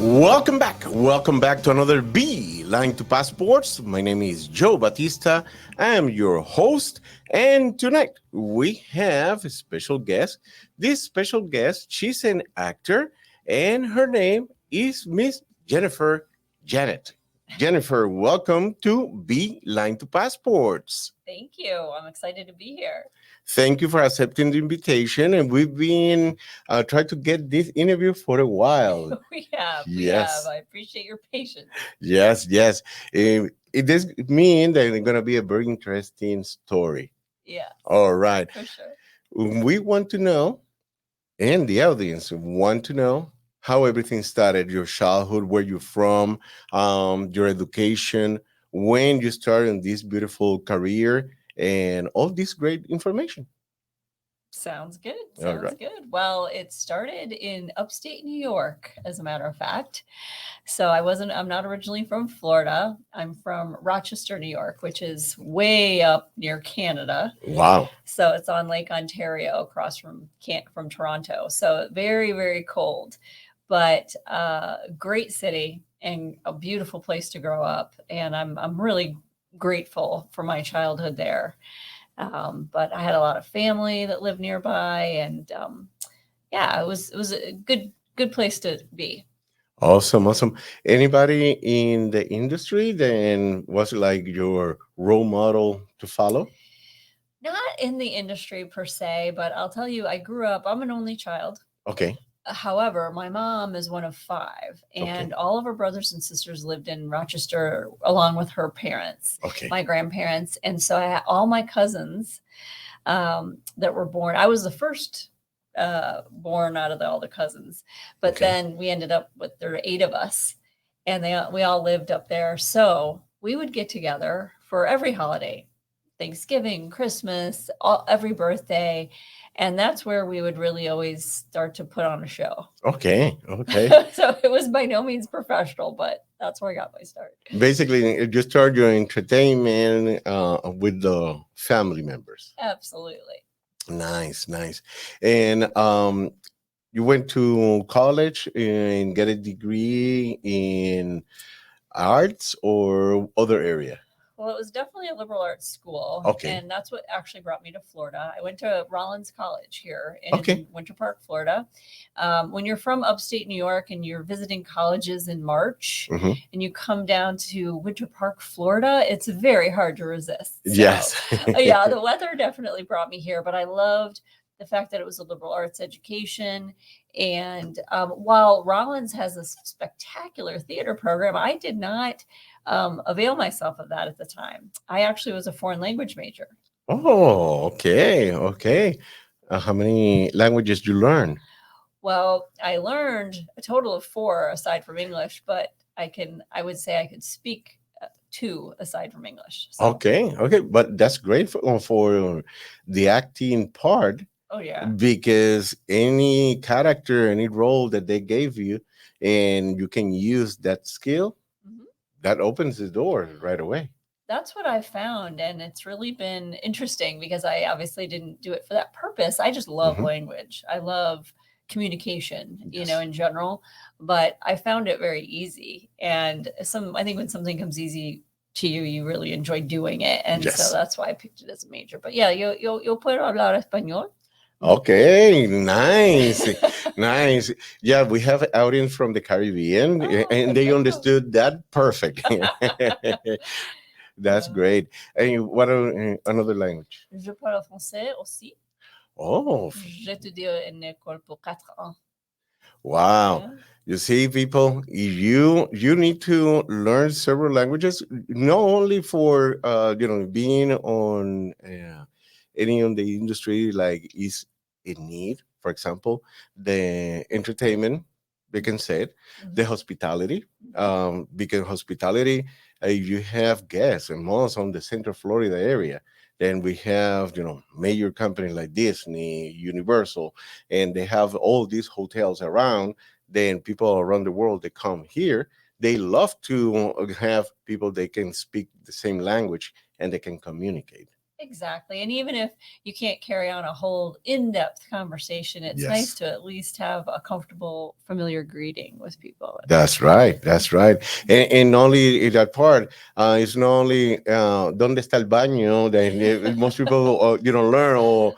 Welcome back. Welcome back to another Beeline to Passports. My name is Joe Batista. I am your host. And tonight we have a special guest. This special guest, she's an actor, and her name is Miss Jennifer Janette. Jennifer, welcome to Beeline to Passports. Thank you. I'm excited to be here. Thank you for accepting the invitation. And we've been trying to get this interview for a while. We have. I appreciate your patience. Yes. It does mean that it's going to be a very interesting story. Yeah, All right. for sure. We want to know, and the audience want to know how everything started, your childhood, where you're from, your education, when you started in this beautiful career, and all this great information. Sounds good. All Sounds right. good. Well, it started in upstate New York, as a matter of fact. I'm not originally from Florida. I'm from Rochester, New York, which is way up near Canada. Wow. So it's on Lake Ontario across from Toronto. So very, very cold, but great city and a beautiful place to grow up. And I'm really grateful for my childhood there. But I had a lot of family that lived nearby, and yeah, it was a good place to be. Awesome. Anybody in the industry then was like your role model to follow? Not in the industry per se, but I'll tell you, I'm an only child. Okay. However, my mom is one of five, Okay. and all of her brothers and sisters lived in Rochester along with her parents, Okay. my grandparents. And so I had all my cousins that were born. I was the first born out of all the cousins, but Okay. then we ended up with there were eight of us, and we all lived up there. So we would get together for every holiday, Thanksgiving, Christmas, every birthday, and that's where we would really always start to put on a show. Okay. So it was by no means professional, but that's where I got my start. Basically, you start your entertainment with the family members. Absolutely. Nice. And you went to college and get a degree in arts or other area? Well, it was definitely a liberal arts school, Okay. and that's what actually brought me to Florida. I went to Rollins College here Okay. in Winter Park, Florida. When you're from upstate New York and you're visiting colleges in March, Hmm. and you come down to Winter Park, Florida, it's very hard to resist. Yes. Yeah, the weather definitely brought me here, but I loved the fact that it was a liberal arts education. And while Rollins has a spectacular theater program, I did not avail myself of that at the time. I actually was a foreign language major. Oh, okay. How many languages you learn? Well, I learned a total of four aside from English, but I would say I could speak two aside from English. So, Okay, but that's great for the acting part oh yeah. because any character, any role that they gave you, and you can use that skill, Mhm. that opens the door right away. That's what I found, and it's really been interesting because I obviously didn't do it for that purpose. I just love Hmm. language. I love communication, Yes. in general, but I found it very easy. And I think when something comes easy to you, you really enjoy doing it, and so Yes. that's why I picked it as a major. But yeah, yo puedo hablar español. Okay, nice. Yeah, we have an audience from the Caribbean, Oh, and they perfecto. understood that perfect. That's Yeah. great. And what another language? Je parle français aussi. Oh, J'étudie en école pour 4 ans. wow. Yeah. You see, people, you need to learn several languages, not only for being on any on the industry like is in need. For example, the entertainment, they can say it, the Mhm. hospitality, Mhm. because hospitality, you have guests and most on the Central Florida area. Then we have major companies like Disney, Universal, and they have all these hotels around. Then people around the world they come here, they love to have people they can speak the same language and they can communicate. Exactly. And even if you can't carry on a whole in-depth conversation, it's nice Yes. to at least have a comfortable, familiar greeting with people. That's right. That's right. And only in that part, it's not only ¿dónde está el baño? That most people learn or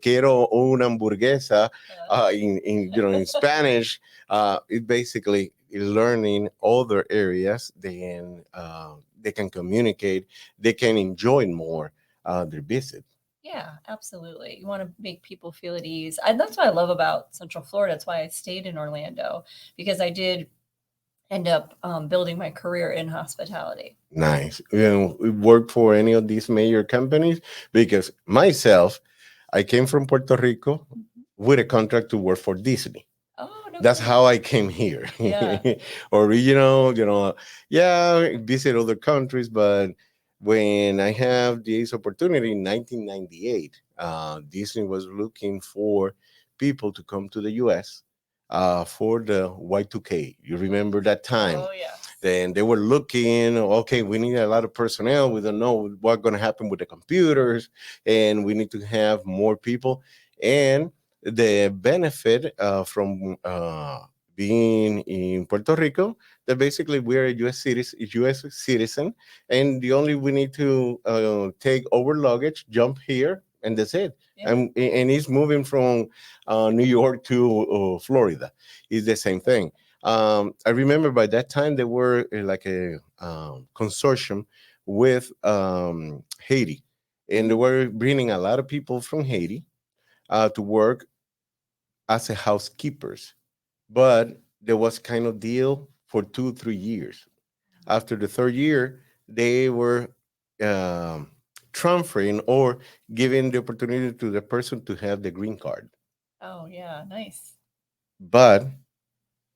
quiero una hamburguesa in in Spanish. It basically is learning other areas. Then they can communicate. They can enjoy more their visit. Yeah, absolutely. You want to make people feel at ease. And that's what I love about Central Florida. That's why I stayed in Orlando, because I did end up building my career in hospitality. Nice. Work for any of these major companies because myself, I came from Puerto Rico Mhm. with a contract to work for Disney. Oh, no That's kidding. how I came here. Yeah. Original, yeah, visit other countries, but when I have this opportunity in 1998, Disney was looking for people to come to the US for the Y2K. You remember that time? Oh, yes. Then they were looking, okay, we need a lot of personnel. We don't know what's going to happen with the computers, and we need to have more people. And the benefit from being in Puerto Rico, that basically we're a US citizen, and the only we need to take over luggage, jump here, and that's it. Yeah. And he's moving from New York to Florida. It's the same thing. I remember by that time there were like a consortium with Haiti, and they Mhm. were bringing a lot of people from Haiti to work as a housekeepers. But there was kind of deal for 2 3 years. After the third year, they were um, transferring or giving the opportunity to the person to have the green card. Oh, yeah. Nice. But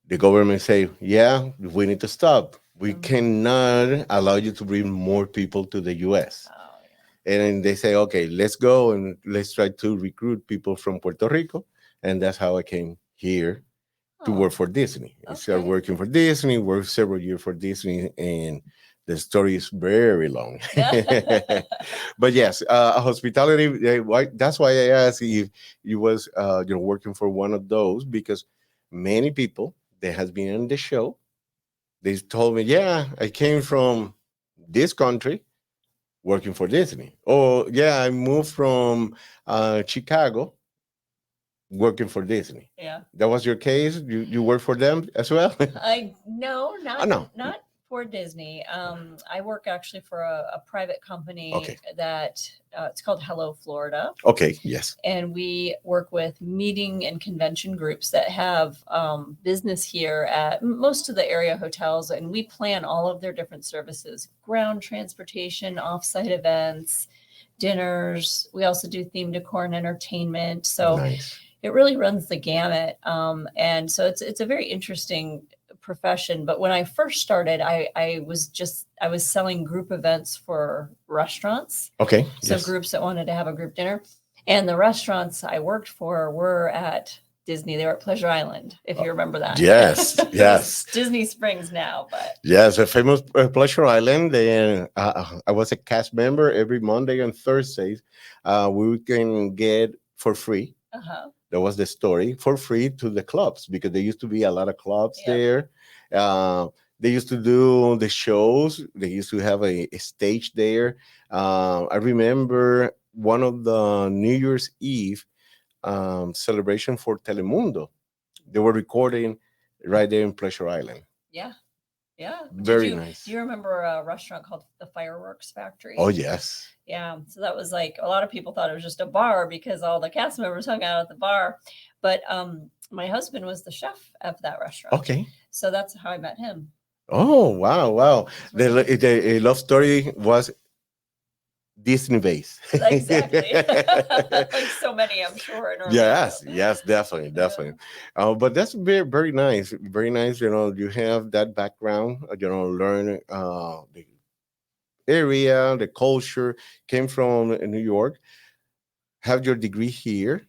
the government say, yeah, we need to stop. We Mhm. cannot allow you to bring more people to the US. Oh, yeah. And then they say, okay, let's go and let's try to recruit people from Puerto Rico. And that's how I came here to work Oh, for Disney. I started okay. working for Disney, worked several years for Disney, and the story is very long. But yes, hospitality. That's why I asked if you was working for one of those because many people that has been on the show, they told me, yeah, I came from this country working for Disney. Or yeah, I moved from Chicago working for Disney. Yeah. That was your case. You work for them as well. I no, Oh not no. not for Disney. I work actually for a private Okay. company that it's called Hello Florida, Okay. Yes. and we work with meeting and convention groups that have business here at most of the area hotels, and we plan all of their different services: ground transportation, offsite events, dinners. We also do theme decor and entertainment. So Nice. it really runs the gamut. And so it's a very interesting profession. But when I first started, I was selling group events for restaurants. Okay. So Yes. groups that wanted to have a group dinner. And the restaurants I worked for were at Disney. They were at Pleasure Island, if you remember that. Yes. Yes. Disney Springs now, but Yes, a famous Pleasure Island. And I was a cast member every Monday and Thursdays. We can get for free. uh-huh. That was the story for free to the clubs because there used to be a lot of clubs Yep. there. Uh, they used to do the shows. They used to have a stage there. I remember one of the New Year's Eve celebration for Telemundo. They were recording right there in Pleasure Island. Yeah. Yeah. Very Do nice. you remember a restaurant called the Fireworks Factory? Oh yes. Yeah. So that was like a lot of people thought it was just a bar because all the cast members hung out at the bar. But my husband was the chef of that restaurant. Okay. So that's how I met him. Oh wow, wow. It's The, really the love story was Disney base. exactly like so many, I'm sure, in Orlando. Yes, yes, definitely, Yeah. definitely. But that's very nice, very nice. You have that background. Learn the area, the culture. Came from New York. Have your degree here,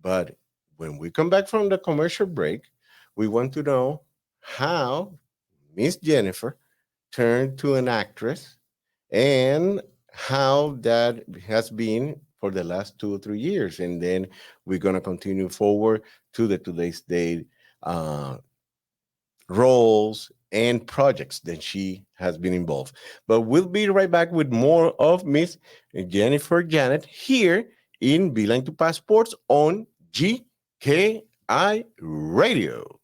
but when we come back from the commercial break, we want to know how Miss Jennifer turned to an actress and how that has been for the last 2 or 3 years, and then we're gonna continue forward to the today's date uh, roles and projects that she has been involved. But we'll be right back with more of Miss Jennifer Janet here in Beeline to Passports on GKI Radio.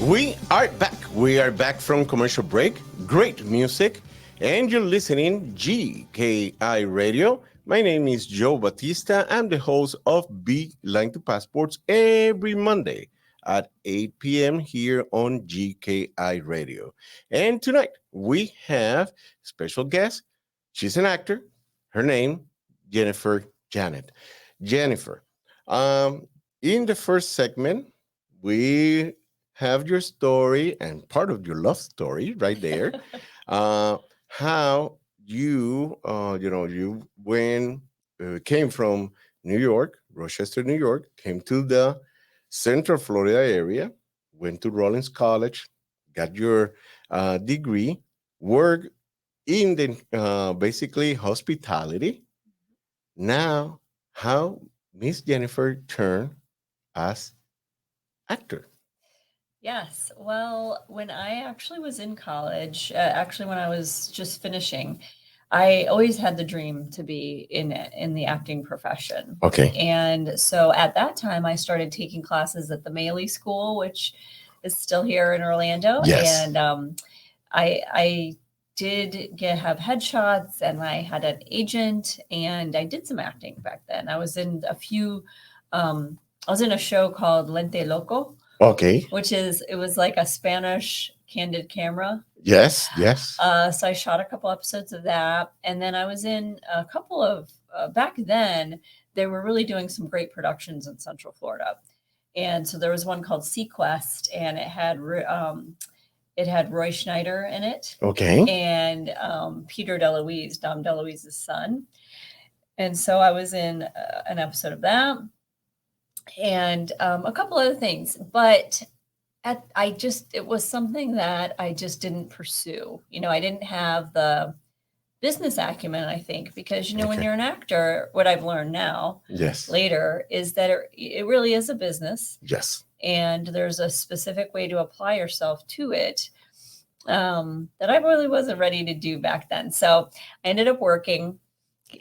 We are back. We are back from commercial break. Great music. And you're listening GKI Radio. My name is Joe Batista. I'm the host of Beeline to Passports every Monday at 8 p.m. here on GKI Radio. And tonight we have special guest. She's an actor. Her name, Jennifer Janet. Jennifer, um, in the first segment, we have your story and part of your love story right there. uh, how you when came from New York, Rochester, New York, came to the Central Florida area, went to Rollins College, got your degree, worked in the basically hospitality. Now, how Miss Jennifer turned as actor. Yes. Well, when I actually was in college, actually when I was just finishing, I always had the dream to be in the acting profession. Okay. And so at that time, I started taking classes at the Maley School, which is still here in Orlando. Yes. And I did have headshots, and I had an agent, and I did some acting back then. I was in a few. I was in a show called Lente Loco, Okay. which is it was like a Spanish candid camera. Yes. Yes. So I shot a couple episodes of that, and then I was in a couple of back then. They were really doing some great productions in Central Florida, and so there was one called Sequest, and it had Roy Schneider in it, Okay. and Peter DeLuise, Dom DeLuise's son, and so I was in an episode of that, and a couple other things, but it was something that I just didn't pursue. I didn't have the business acumen, I think, because when Okay. you're an actor, what I've learned now Yes. later is that it really is a business, Yes. and there's a specific way to apply yourself to it that I really wasn't ready to do back then. So I ended up working,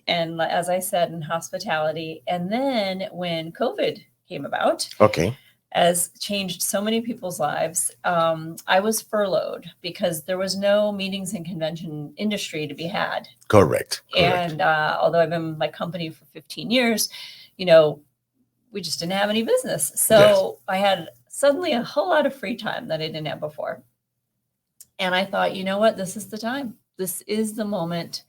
and as I said, in hospitality. And then when COVID came about, Okay. has changed so many people's lives. I was furloughed because there was no meetings and convention industry to be had. Correct. Correct. And although I've been with my company for 15 years, you know, we just didn't have any business. So I had suddenly a whole lot of free time that I didn't have before. And I thought, you know what? This is the time. This is the moment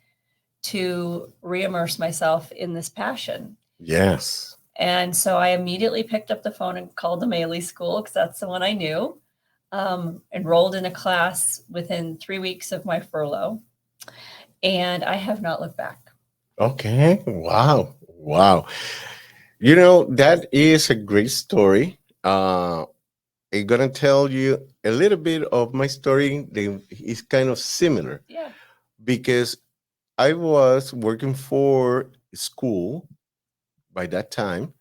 to re-immerse myself in this passion. Yes. And so I immediately picked up the phone and called the Maley School because that's the one I knew. Enrolled in a class within 3 weeks of my furlough, and I have not looked back. Okay. Wow. Wow. That is a great story. I'm gonna tell you a little bit of my story that is kind of similar Yeah. because I was working for school by that time,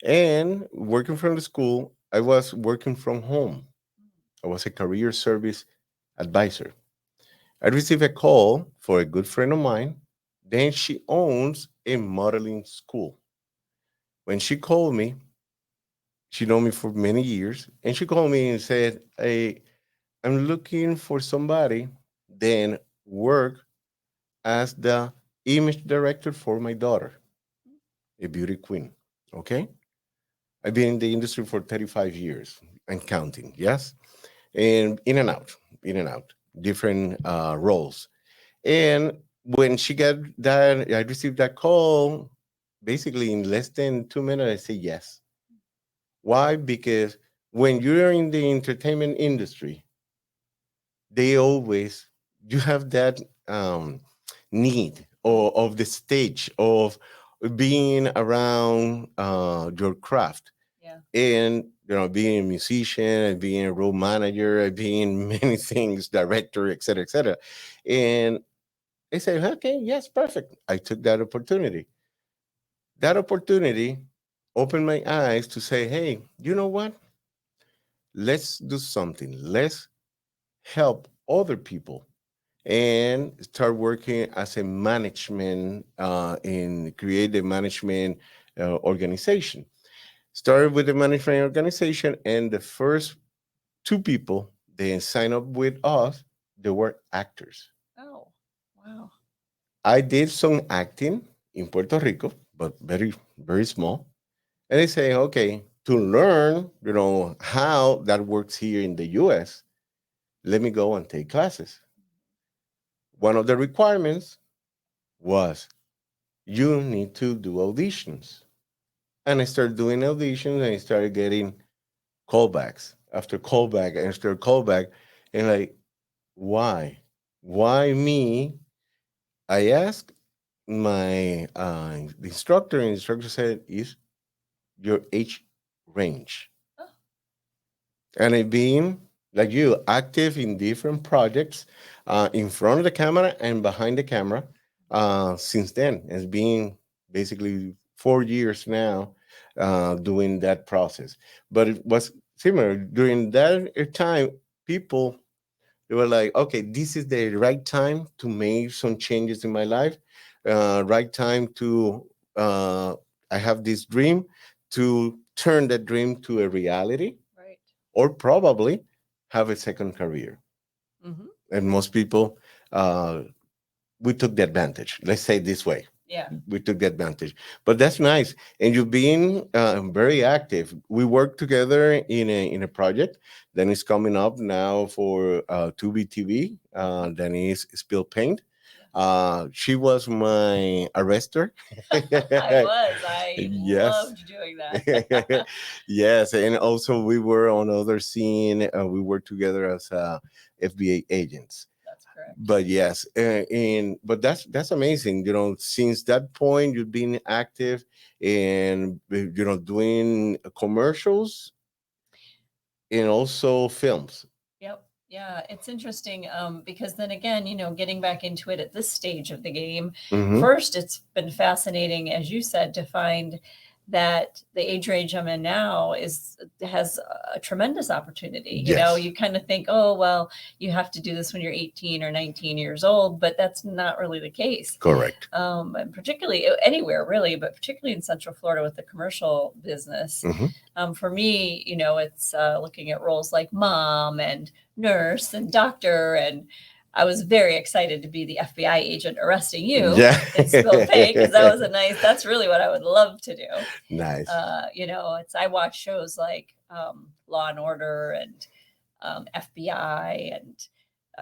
and working from the school, I was working from home. I was a career service advisor. I received a call for a good friend of mine. Then she owns a modeling school. When she called me, she known me for many years, and she called me and said, "Hey, I'm looking for somebody then work as the image director for my daughter, a beauty queen." Okay. I've been in the industry for 35 years and counting, yes? And in and out, different roles. And when she got that, I received that call, basically in less than 2 minutes, I say yes. Why? Because when you're in the entertainment industry, they always, you have that need or of the stage of being around your craft, Yeah. and being a musician and being a role manager and being many things, director, etc., etc. And I said, okay, yes, perfect. I took that opportunity. That opportunity opened my eyes to say, hey, you know what, let's do something, let's help other people and start working as a management in create a management organization. Started with the management organization, and the first two people they signed up with us, they were actors. Oh, wow. I did some acting in Puerto Rico, but very, very small. And they say, okay, to learn, how that works here in the US, let me go and take classes. One of the requirements was you need to do auditions. And I started doing auditions, and I started getting callbacks after callback after callback. And like, why? Why me? I asked my instructor, and the instructor said, is your age range. Oh, And I've been, like you, active in different projects in front of the camera and behind the camera since then. It's been basically 4 years now doing that process. But it was similar. During that time, people, they were like, okay, this is the right time to make some changes in my life. Right time to, I have this dream, to turn that dream to a reality, right. or probably have a second career. Hmm. And most people, uh, we took the advantage. Let's say it this way. Yeah. We took the advantage, but that's nice. And you've been very active. We worked together in a project. Then it's coming up now for 2B TV. Hmm. Then is Spill Paint. Yes. She was my arrestor. I was. I Yes. loved doing that. Yes, and also we were on other scene. We worked together as FBA agents. That's correct. But yes, and but that's amazing. Since that point, you've been active and doing commercials and also films. Yep. Yeah, it's interesting because then again, getting back into it at this stage of the game, Hmm. first, it's been fascinating, as you said, to find that the age range I'm in now has a tremendous opportunity. Yes, You kind of think, oh, well, you have to do this when you're 18 or 19 years old, but that's not really the case. correct. And particularly anywhere really, but particularly in Central Florida with the commercial business. Hmm. For me, it's looking at roles like mom and nurse and doctor. And I was very excited to be the FBI agent arresting you Yeah. in Spill Pay because that's really what I would love to do. Nice. I watch shows like Law and Order and FBI and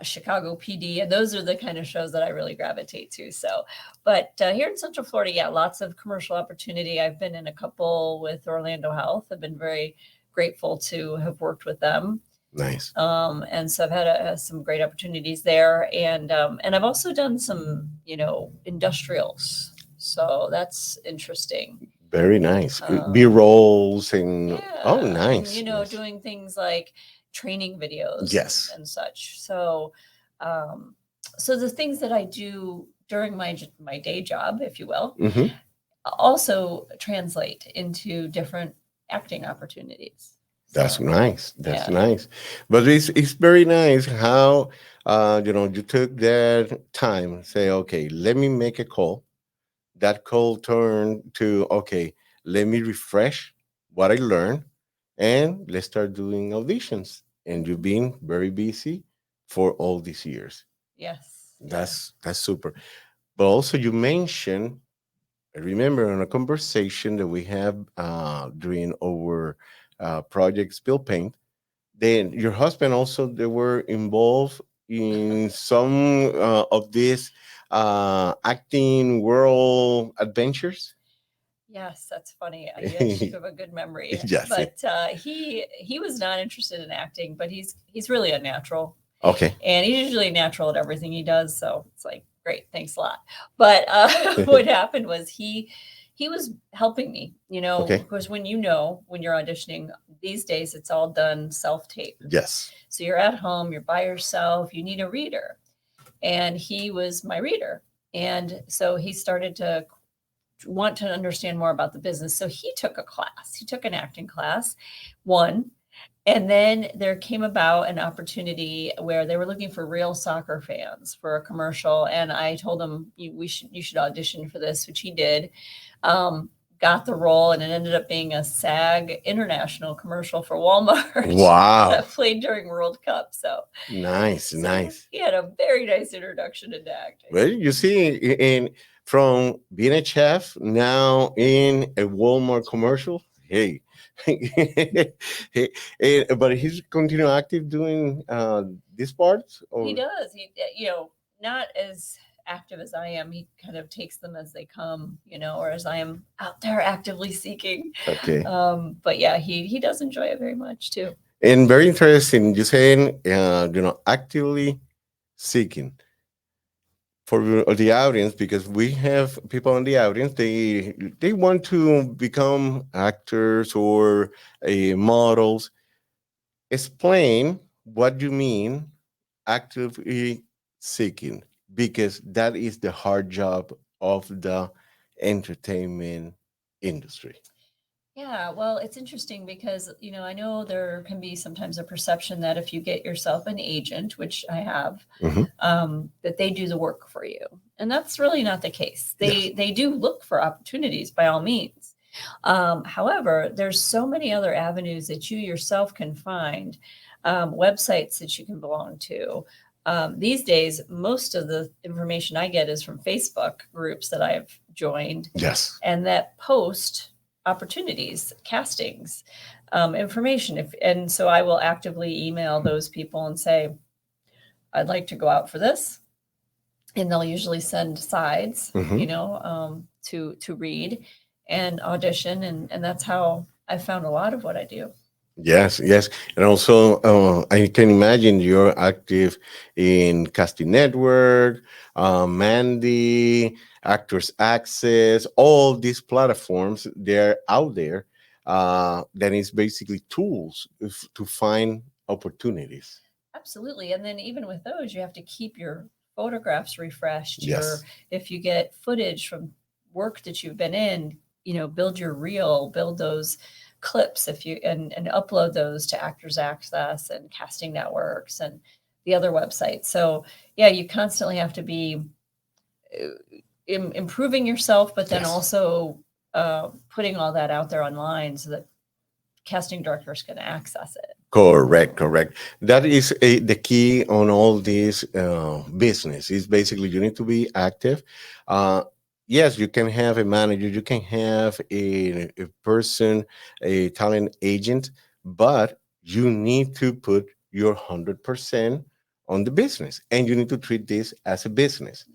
Chicago PD, and those are the kind of shows that I really gravitate to. So, but here in Central Florida, yeah, lots of commercial opportunity. I've been in a couple with Orlando Health. I've been very grateful to have worked with them. Nice. And so I've had some great opportunities there, and I've also done some, industrials. So that's interesting. Very nice. B Um, rolls and oh, yeah, and nice. Nice. doing things like training videos Yes. and such. So, um, so the things that I do during my day job, if you will, Hmm. also translate into different acting opportunities. That's So, nice. That's yeah. nice. But it's very nice how you took that time. Say, okay, let me make a call. That call turned to, okay, let me refresh what I learned, and let's start doing auditions. And you've Mhm. been very busy for all these years. Yes. Yeah. That's super. But also you mentioned I remember in a conversation that we have during our project Spill Paint, then your husband also they were involved in some of these acting world adventures. Yes, that's funny. Yes, you have a good memory. Yes. But he was not interested in acting, but he's really a natural, Okay. and he's usually natural at everything he does. So it's like, great, thanks a lot. But what happened was he was helping me. Okay. Because when you're auditioning these days, it's all done self tape. Yes. So you're at home, you're by yourself, you need a reader, and he was my reader, and so he started to want to understand more about the business. So he took a class. He took an acting class, one, and then there came about an opportunity where they were looking for real soccer fans for a commercial, and I told him you should audition for this, which he did. Got the role, and it ended up being a SAG international commercial for Walmart. Wow. That played during World Cup. So Nice, nice. he had a very nice introduction into acting. Well, you see, in from being a chef now in a Walmart commercial, hey, hey, but he's continue active doing this part, He or does. Not as active as I am. He kind of takes them as they come, or as I am out there actively seeking. okay. But yeah, he does enjoy it very much too. And very interesting. You saying, actively seeking for the audience because we have people in the audience. They want to become actors or models. Explain what you mean actively seeking because that is the hard job of the entertainment industry. Yeah, well, it's interesting because, I know there can be sometimes a perception that if you get yourself an agent, which I have, Mhm. that they do the work for you. And that's really not the case. They Yes. they do look for opportunities by all means. However, there's so many other avenues that you yourself can find, websites that you can belong to. These days, most of the information I get is from Facebook groups that I've joined Yes. and that post opportunities, castings, information. And so I will actively email those people and say, I'd like to go out for this. And they'll usually send sides, Mhm. to read and audition. And that's how I found a lot of what I do. Yes, yes, and also I can imagine you're active in Casting Network, Mandy, Actors Access, all these platforms. They're out there. That is basically tools to find opportunities. Absolutely. And then even with those, you have to keep your photographs refreshed. Yes, If you get footage from work that you've been in, build your reel, build those clips if you and upload those to Actors Access and casting networks and the other websites. So yeah, you constantly have to be improving yourself, but then yes. also putting all that out there online so that casting directors can access it. Correct, correct. That is the key on all this business. Is basically you need to be active. Uh, yes, you can have a manager, you can have a person, a talent agent, but you need to put your 100% on the business, and you need to treat this as a business.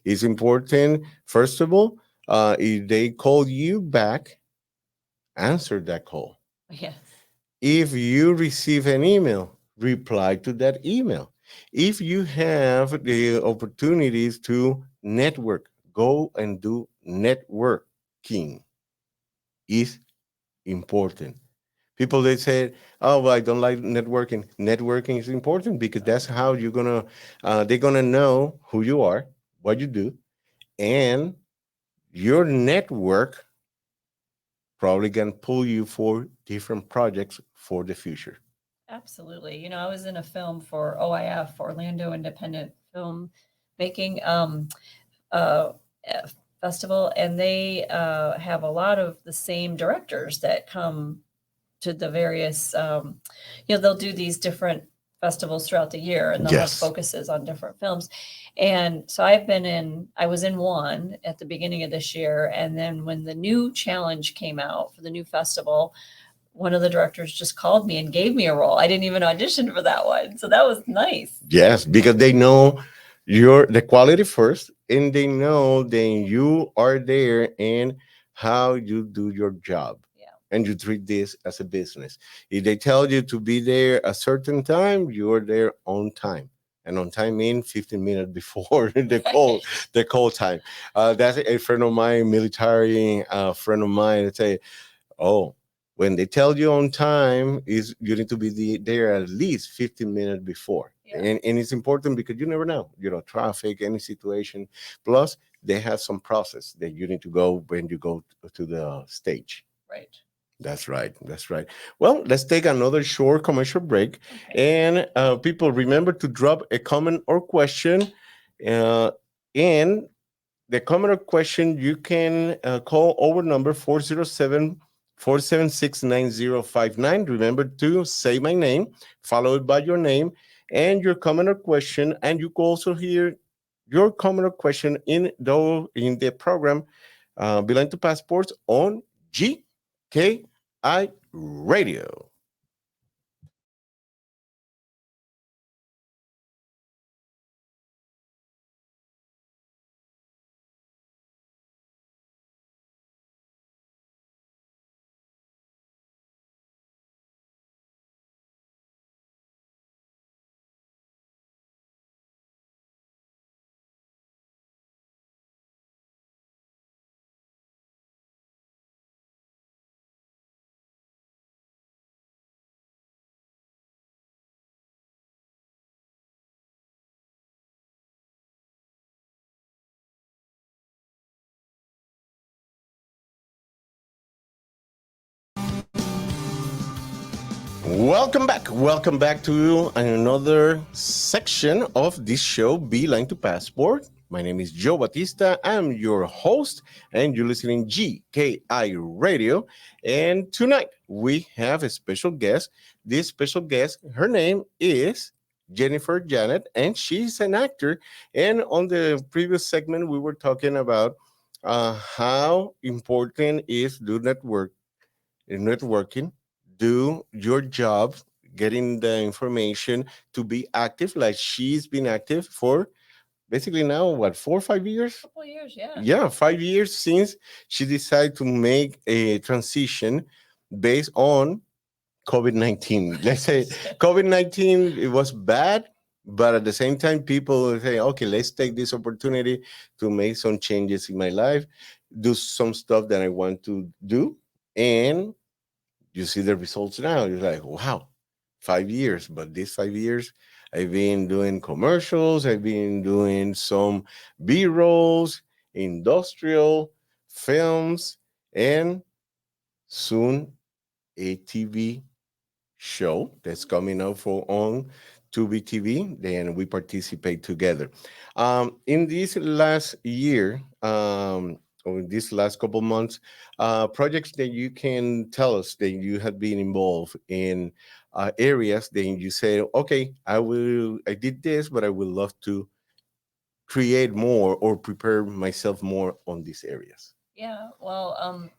It's important. First of all, if they call you back, answer that call. Yes. If you receive an email, reply to that email. If you have the opportunities to network, go and do networking is important. People they say, "Oh, well, I don't like networking." Networking is important because that's how you're gonna. They're gonna know who you are, what you do, and your network probably can pull you for different projects for the future. Absolutely. I was in a film for OIF, Orlando Independent Film Making uh, Festival, and they have a lot of the same directors that come to the various, they'll do these different festivals throughout the year, and they'll have Yes. focuses on different films. And so I was in one at the beginning of this year. And then when the new challenge came out for the new festival, one of the directors just called me and gave me a role. I didn't even audition for that one. So that was nice. Yes, because they know the quality first, and they know then you are there and how you do your job. Yeah. And you treat this as a business. If they tell you to be there a certain time, you are there on time. And on time means 15 minutes before the call time. That's a friend of mine, military friend of mine, that say, oh, when they tell you on time, is you need to be there at least 15 minutes before. Yeah. And it's important because you never know, traffic, any situation. Plus, they have some process that you need to go when you go to the stage. Right. That's right. That's right. Well, let's take another short commercial break. Okay. And people, remember to drop a comment or question. And the comment or question, you can call over number 407-476-9059. Remember to say my name, followed by your name and your comment or question. And you can also hear your comment or question in the program Beeline to Passports on GKI Radio. Welcome back. Welcome back to another section of this show, Beeline to Passport. My name is Joe Batista. I'm your host, and you're listening GKI Radio. And tonight we have a special guest. This special guest, her name is Jennifer Janette, and she's an actor. And on the previous segment, we were talking about how important is do networking, do your job, getting the information to be active, like she's been active for basically now, what, 4 or 5 years? Couple of years, yeah. Yeah, 5 years since she decided to make a transition based on COVID-19. Let's say COVID-19, it was bad, but at the same time, people say, okay, let's take this opportunity to make some changes in my life, do some stuff that I want to do. And you see the results now. You're like, wow, 5 years. But these 5 years, I've been doing commercials, I've been doing some B rolls, industrial films, and soon a TV show that's coming out for on Tubi TV. Then we participate together. In this last year, or in this last couple months, projects that you can tell us that you have been involved in areas that you say, okay, I did this, but I would love to create more or prepare myself more on these areas. Yeah. Well,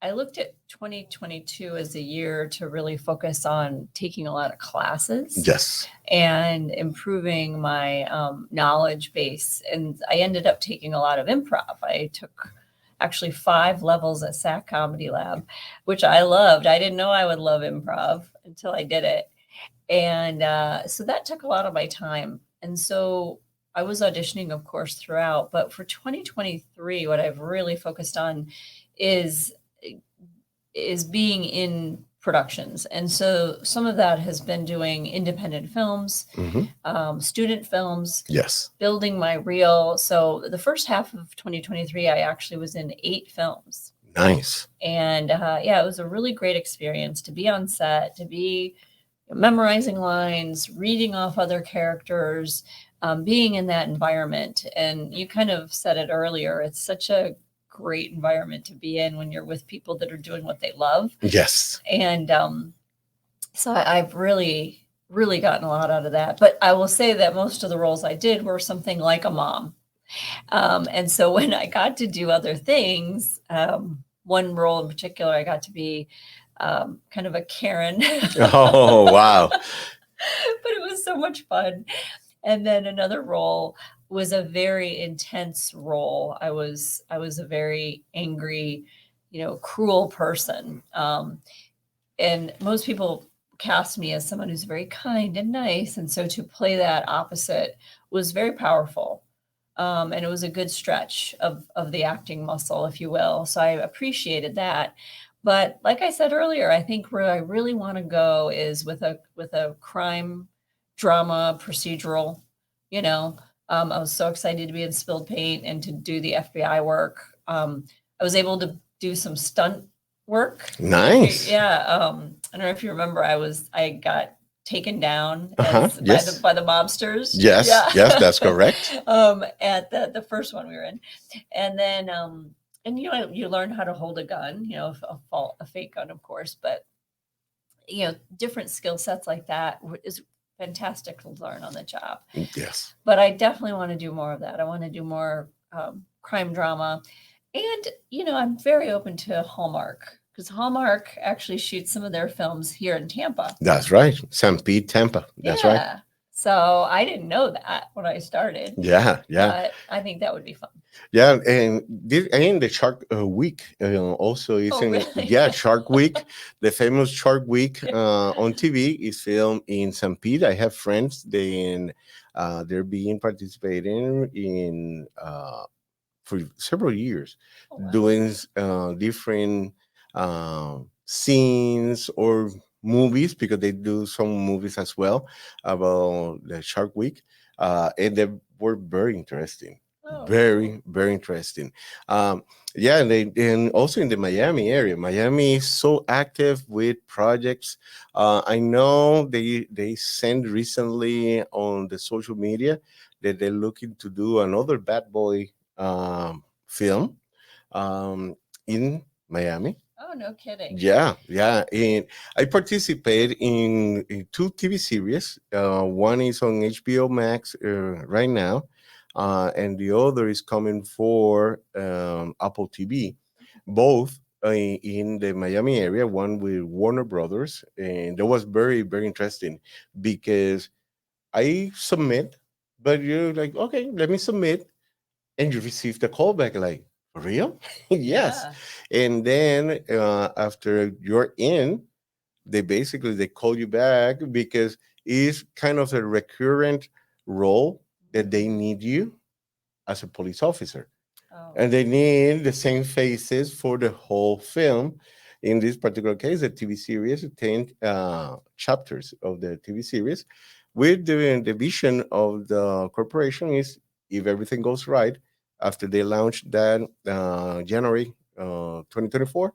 I looked at 2022 as a year to really focus on taking a lot of classes. Yes. And improving my knowledge base. And I ended up taking a lot of improv. I took actually 5 levels at SAC Comedy Lab, which I loved. I didn't know I would love improv until I did it. And so that took a lot of my time. And so I was auditioning, of course, throughout. But for 2023, what I've really focused on is being in productions. And so some of that has been doing independent films, student films, Yes. building my reel. So the first half of 2023, I actually was in 8 films. Nice. And it was a really great experience to be on set, to be memorizing lines, reading off other characters, being in that environment. And you kind of said it earlier, it's such a great environment to be in when you're with people that are doing what they love. Yes. And so I've really, really gotten a lot out of that. But I will say that most of the roles I did were something like a mom. And so when I got to do other things, one role in particular, I got to be kind of a Karen. Oh, wow. But it was so much fun. And then another role was a very intense role. I was a very angry, cruel person. And most people cast me as someone who's very kind and nice, and so to play that opposite was very powerful. And it was a good stretch of the acting muscle, if you will. So I appreciated that. But like I said earlier, I think where I really want to go is with a crime drama procedural. You know, I was so excited to be in Spilled Paint and to do the FBI work. I was able to do some stunt work. Nice. Yeah. I don't know if you remember, I got taken down Yes. by the mobsters. Yes. Yeah. Yes, that's correct. At the first one we were in, and then and you learn how to hold a gun, a fake gun, of course, but different skill sets like that is fantastic to learn on the job. Yes. But I definitely want to do more of that. I want to do more crime drama, and I'm very open to Hallmark, because Hallmark actually shoots some of their films here in Tampa. That's right. St. Pete, Tampa. That's right. Yeah. So I didn't know that when I started. Yeah. Yeah. But I think that would be fun. Yeah, and the Shark Week also is Oh, really? yeah, Shark Week, the famous Shark Week on TV is filmed in St. Pete. I have friends they're being participating in for several years, Oh, wow. doing different scenes or movies, because they do some movies as well about the Shark Week, and they were very interesting. Oh, Very, very interesting. Yeah, and also in the Miami area. Miami is so active with projects. I know they sent recently on the social media that they're looking to do another Bad Boy film in Miami. Oh, no kidding. Yeah, yeah. And I participate in two TV series. One is on HBO Max right now, and the other is coming for Apple TV. Both in the Miami area. One with Warner Brothers, and that was very, very interesting because I submit, but you're like, okay, let me submit, and you receive the call back like, for real? Yes. Yeah. And then after you're in, they call you back because it's kind of a recurrent role that they need you as a police officer, Oh. and they need the same faces for the whole film. In this particular case, the TV series, 10 chapters of the TV series, with the vision of the corporation is, if everything goes right, after they launch that January 2024,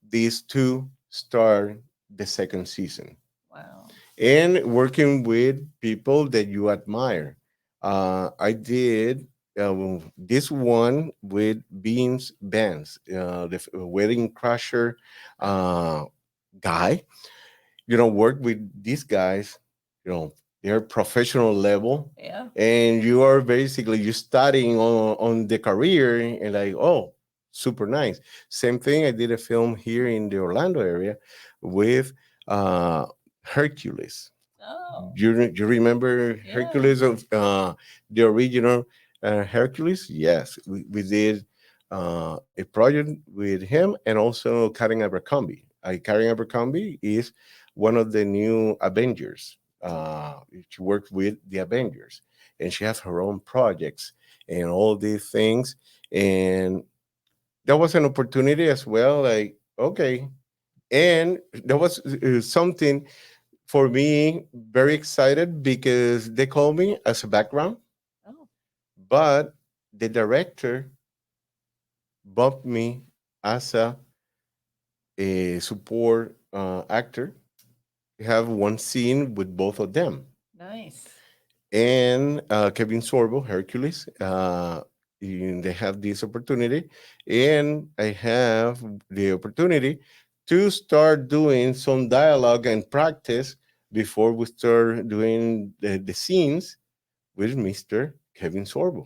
these two start the second season, Wow. and working with people that you admire. I did this one with Beans Bands, Wedding Crusher uh, guy. Work with these guys, they're professional level, Yeah. and you are basically you studying on the career, and like, oh, super nice. Same thing, I did a film here in the Orlando area with uh Hercules. Oh. You remember Yeah. Hercules of the original Hercules? Yes, we did a project with him, and also Karen Abercrombie. Karen Abercrombie is one of the new Avengers. She worked with the Avengers, and she has her own projects and all these things. And that was an opportunity as well. Like, okay, and that was something for me very excited because they called me as a background, Oh. but the director bumped me as a support actor. We have one scene with both of them, Nice. and Kevin Sorbo, Hercules. And they have this opportunity, and I have the opportunity to start doing some dialogue and practice before we start doing the scenes with Mr. Kevin Sorbo.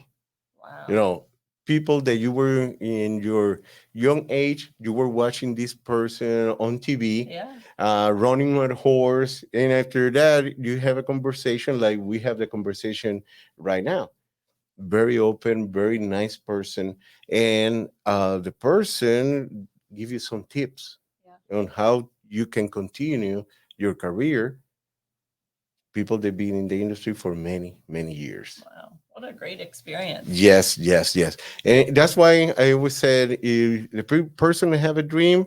You Wow. know, people that you were in your young age, you were watching this person on TV, Yeah. running on a horse, and after that, you have a conversation like we have the conversation right now. Very open, very nice person, and the person give you some tips Yeah. on how you can continue your career. People that been in the industry for many, many years. Wow. What a great experience. Yes, yes, yes. And that's why I always said if the person have a dream,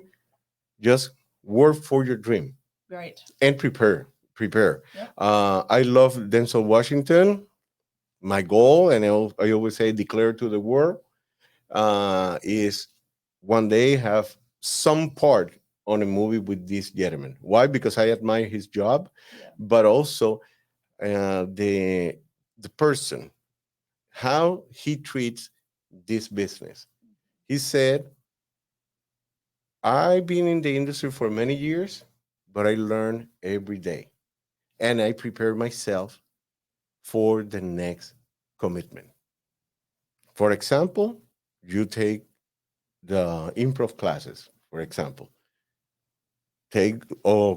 just work for your dream Right. and prepare. Prepare. Yep. I love Denzel Washington. My goal, and I always say, declare to the world, is one day have some part on a movie with this gentleman. Why? Because I admire his job, Yeah. but also the person, how he treats this business. He said, I've been in the industry for many years, but I learn every day and I prepare myself for the next commitment. For example, you take the improv classes, for example, take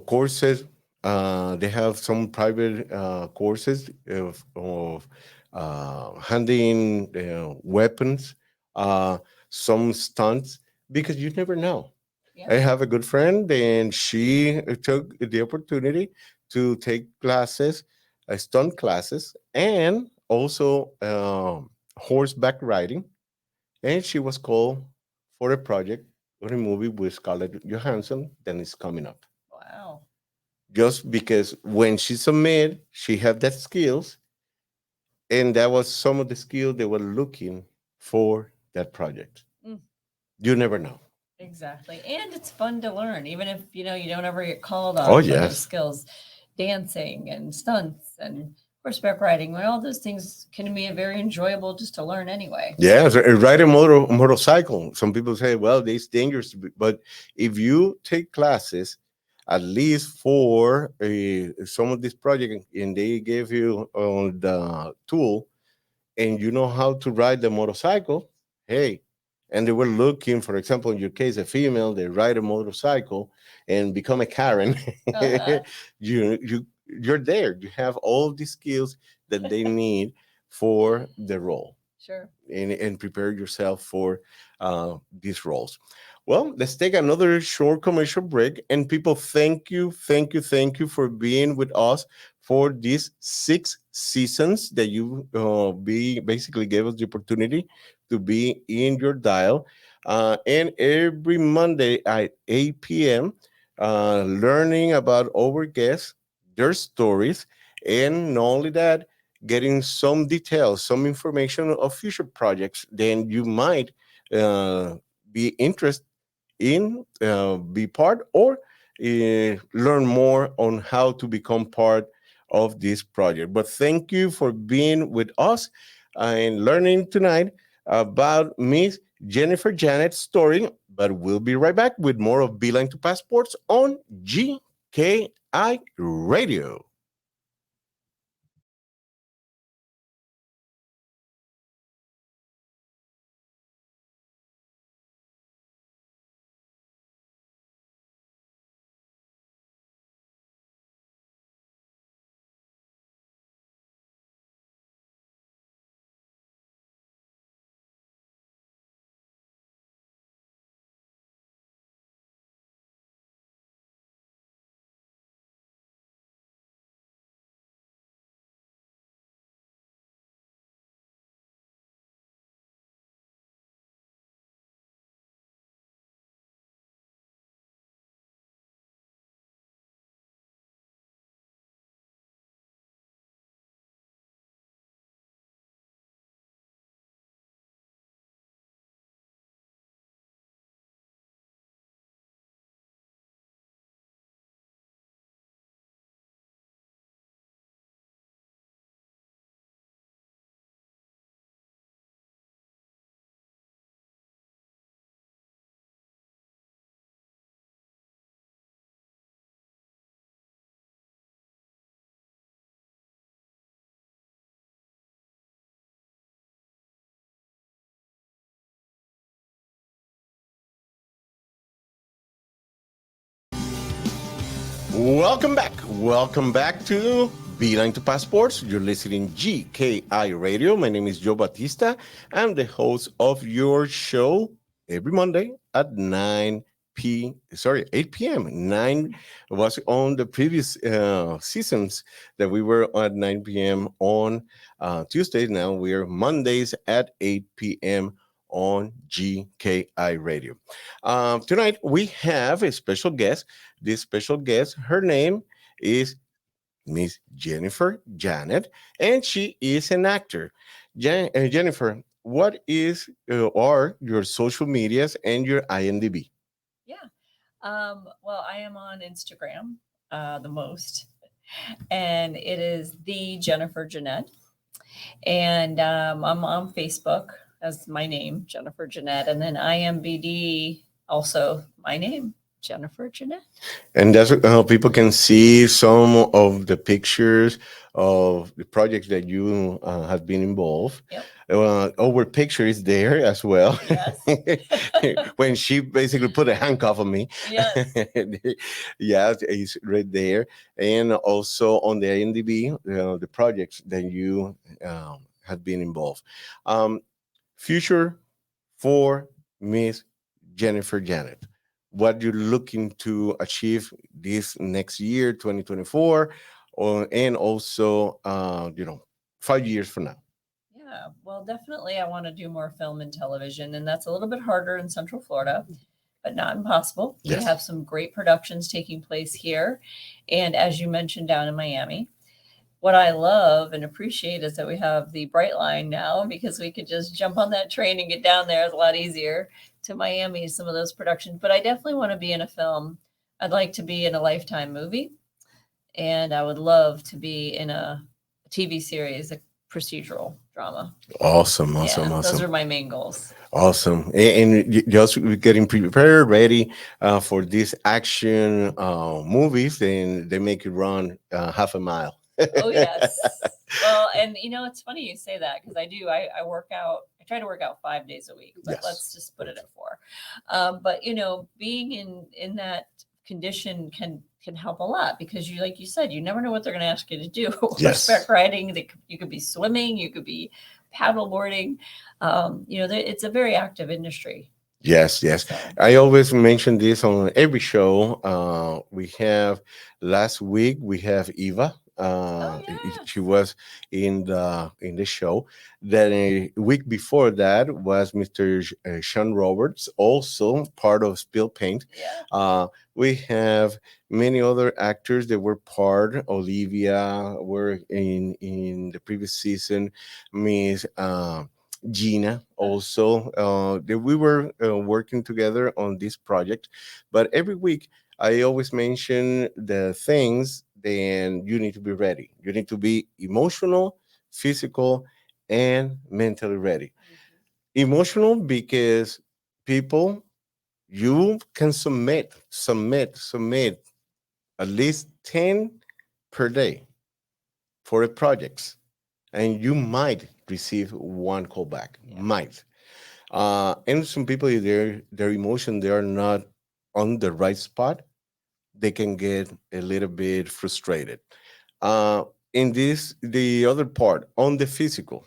courses. They have some private courses of handling weapons, some stunts, because you never know. I Yeah. have a good friend, and she took the opportunity to take classes, stunt classes, and also horseback riding. And she was called for a project or a movie with Scarlett Johansson that is coming up. Wow. Just because when she submitted, she had that skills, and that was some of the skills they were looking for that project. Mm, You never know. exactly. And it's fun to learn, even if you don't ever get called Oh on for those yes. skills. Dancing and stunts and horseback riding, well, all those things can be very enjoyable just to learn anyway. Yeah, so, ride a motorcycle. Some people say, well, it's dangerous, but if you take classes, at least for some of this project, and they give you the tool, and you know how to ride the motorcycle, hey, and they were looking, for example, in your case, a female, they ride a motorcycle and become a Karen. Uh-huh. You're there. You have all the skills that they need for the role, Sure. and prepare yourself for these roles. Well, let's take another short commercial break. And people, thank you, thank you, thank you for being with us for these 6 seasons that you be basically gave us the opportunity to be in your dial. And every Monday at 8 p.m., learning about our guests, their stories, and not only that, getting some details, some information of future projects, then you might uh, be interested in be part or learn more on how to become part of this project. But thank you for being with us and learning tonight about Miss Jennifer Janet's story. But we'll be right back with more of Beeline to Passports on GKI Radio. Welcome back. Welcome back to Beeline to Passports. You're listening GKI Radio. My name is Joe Batista. I'm the host of your show every Monday at 8 p.m. 9 was on the previous seasons that we were at 9 p.m. on Tuesdays. Now we're Mondays at 8 p.m. on GKI Radio. Tonight we have a special guest. This special guest, her name is Miss Jennifer Janette, and she is an actor. Jennifer, what is are your social medias and your IMDb? Yeah. Well, I am on Instagram the most, and it is the Jennifer Janette. And I'm on Facebook as my name, Jennifer Janette. And then IMBD, also my name, Jennifer Janette. And that's how people can see some of the pictures of the projects that you have been involved. Yep. Our picture is there as well. Yes. When she basically put a handcuff on me. Yes. Yeah, it's right there. And also on the IMDb, the projects that you have been involved. Um, Future for Miss Jennifer Janet. What you're looking to achieve this next year, 2024, and also, 5 years from now. Yeah, well, definitely I want to do more film and television, and that's a little bit harder in Central Florida, but not impossible. Yes. We have some great productions taking place here, and as you mentioned, down in Miami. What I love and appreciate is that we have the Bright Line now because we could just jump on that train and get down there. It's a lot easier to Miami, some of those productions. But I definitely want to be in a film. I'd like to be in a Lifetime movie, and I would love to be in a TV series, a procedural drama. Awesome, Yeah, awesome, those are awesome, my main goals. awesome. And just getting prepared, ready for these action movies, and they make you run half a mile. Oh yes. Well, and it's funny you say that because I do. I work out. I try to work out 5 days a week, but Yes. let's just put it at 4. But being in that condition can help a lot because you, like you said, you never know what they're going to ask you to do. Yes. Horseback riding. You could be swimming. You could be paddle boarding. It's a very active industry. Yes, yes. So, I always mention this on every show. We have last week we have Eva. oh yeah. She was in the show. Then a week before that was Mr. Sean Roberts, also part of Spill Paint. Yeah. We have many other actors that were part. Olivia were in the previous season. Miss Gina also. That we were working together on this project, but every week I always mention the things. Then you need to be ready. You need to be emotional, physical, and mentally ready. Emotional because people, you can submit at least 10 per day for a projects, and you might receive one callback. Yeah. Might. And some people, their emotion, they are not on the right spot. They can get a little bit frustrated. Uh, in this, the other part on the physical,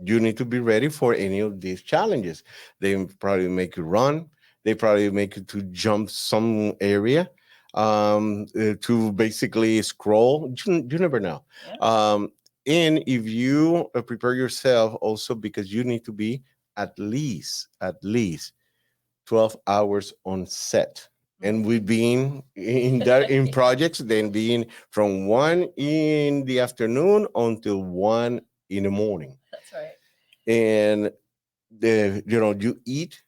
you need to be ready for any of these challenges. They probably make you run. They probably make you to jump some area, to basically scroll. You never know. Yeah. And if you prepare yourself also, because you need to be at least 12 hours on set. And we've been in that in projects, then being from 1 in the afternoon until 1 in the morning. That's right. And you eat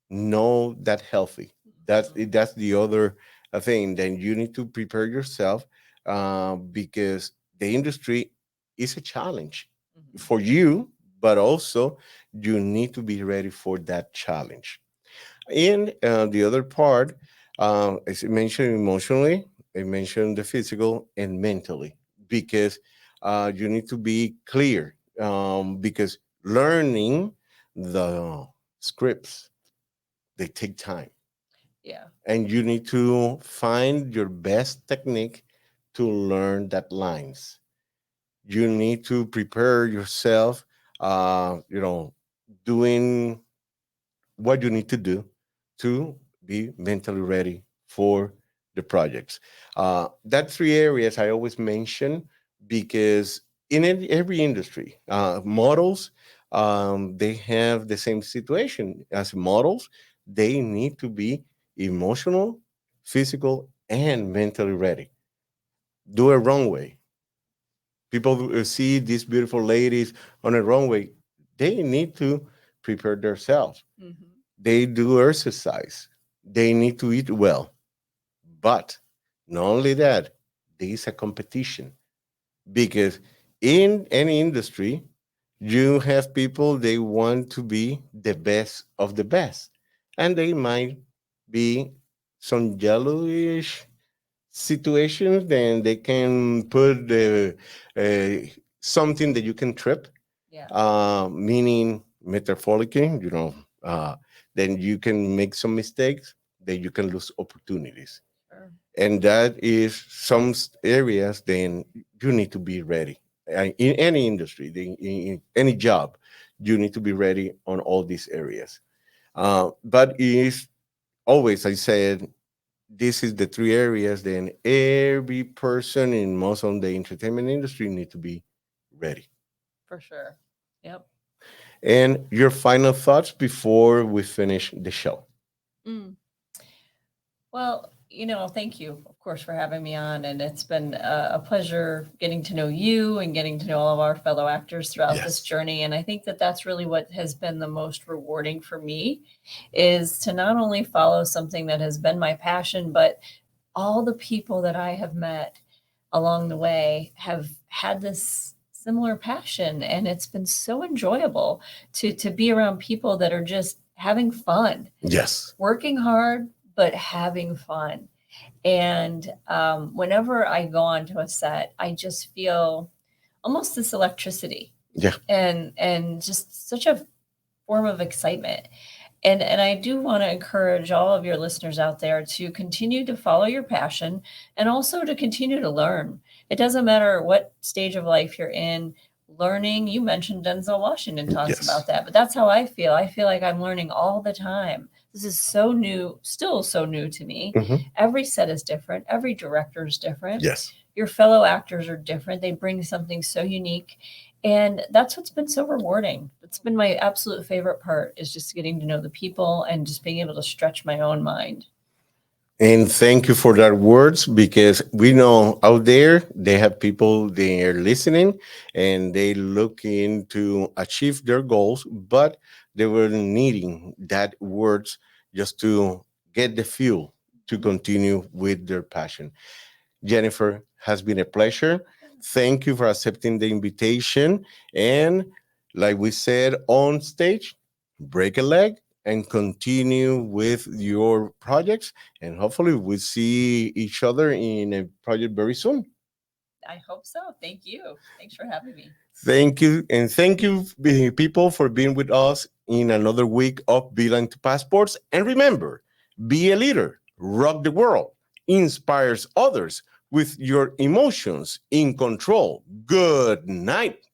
no that healthy. That's the other thing. Then you need to prepare yourself, because the industry is a challenge Mhm. for you, but also you need to be ready for that challenge. And the other part, as I mentioned, emotionally, I mentioned the physical and mentally, because you need to be clear, because learning the scripts, they take time. Yeah. and you need to find your best technique to learn that lines. You need to prepare yourself, doing what you need to do to be mentally ready for the projects. That three areas I always mention because in every industry, models, they have the same situation as models. They need to be emotional, physical, and mentally ready. Do a runway. People see these beautiful ladies on a runway. They need to prepare themselves. Hmm. They do exercise. They need to eat well. But not only that, there is a competition because in any industry, you have people they want to be the best of the best, and they might be some yellowish situations. Then they can put uh, something that you can trip, Yeah. meaning metaphorically, uh, then you can make some mistakes, then you can lose opportunities. Sure. And that is some areas, then you need to be ready. In any industry, in any job, you need to be ready on all these areas. But is always, I said, this is the three areas, then every person in most of the entertainment industry need to be ready. For sure. Yep. And your final thoughts before we finish the show. Mm. Well, thank you, of course, for having me on. And it's been a pleasure getting to know you and getting to know all of our fellow actors throughout this Yes. journey. And I think that that's really what has been the most rewarding for me is to not only follow something that has been my passion, but all the people that I have met along the way have had this similar passion. And it's been so enjoyable to be around people that are just having fun, Yes. working hard, but having fun. And whenever I go onto a set, I just feel almost this electricity Yeah. and just such a form of excitement. And I do want to encourage all of your listeners out there to continue to follow your passion and also to continue to learn. It doesn't matter what stage of life you're in, learning. You mentioned Denzel Washington talks Yes. about that, but that's how I feel. I feel like I'm learning all the time. This is so new, still so new to me. Mhm. Every set is different, every director is different. Yes. Your fellow actors are different. They bring something so unique. And that's what's been so rewarding. It's been my absolute favorite part is just getting to know the people and just being able to stretch my own mind. And thank you for that words because we know out there they have people they are listening and they looking to achieve their goals, but they were needing that words just to get the fuel to Mhm. continue with their passion. Jennifer, has been a pleasure. Thank you for accepting the invitation. And like we said on stage, break a leg and continue with your projects. And hopefully, we'll see each other in a project very soon. I hope so. Thank you. Thanks for having me. Thank you. And thank you, people, for being with us in another week of Beeline to Passports. And remember, be a leader, rock the world, inspires others with your emotions in control. Good night.